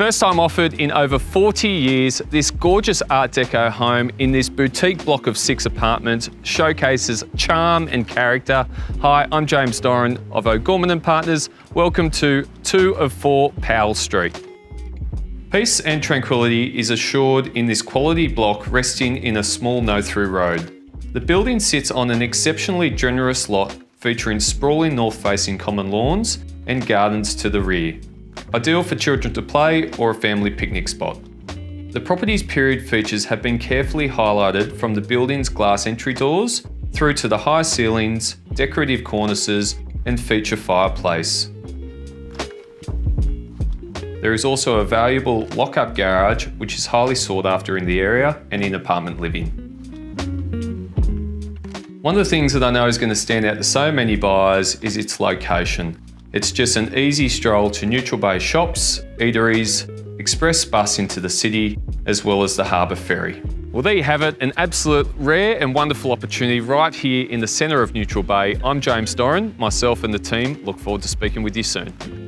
First time offered in over 40 years, this gorgeous Art Deco home in this boutique block of 6 apartments showcases charm and character. Hi, I'm James Doran of O'Gorman & Partners. Welcome to 2 of 4 Powell Street. Peace and tranquility is assured in this quality block resting in a small no-through road. The building sits on an exceptionally generous lot featuring sprawling north-facing common lawns and gardens to the rear. Ideal for children to play or a family picnic spot. The property's period features have been carefully highlighted from the building's glass entry doors through to the high ceilings, decorative cornices and feature fireplace. There is also a valuable lock-up garage which is highly sought after in the area and in apartment living. One of the things that I know is going to stand out to so many buyers is its location. It's just an easy stroll to Neutral Bay shops, eateries, express bus into the city, as well as the harbour ferry. Well, there you have it, an absolute rare and wonderful opportunity right here in the centre of Neutral Bay. I'm James Doran. Myself and the team look forward to speaking with you soon.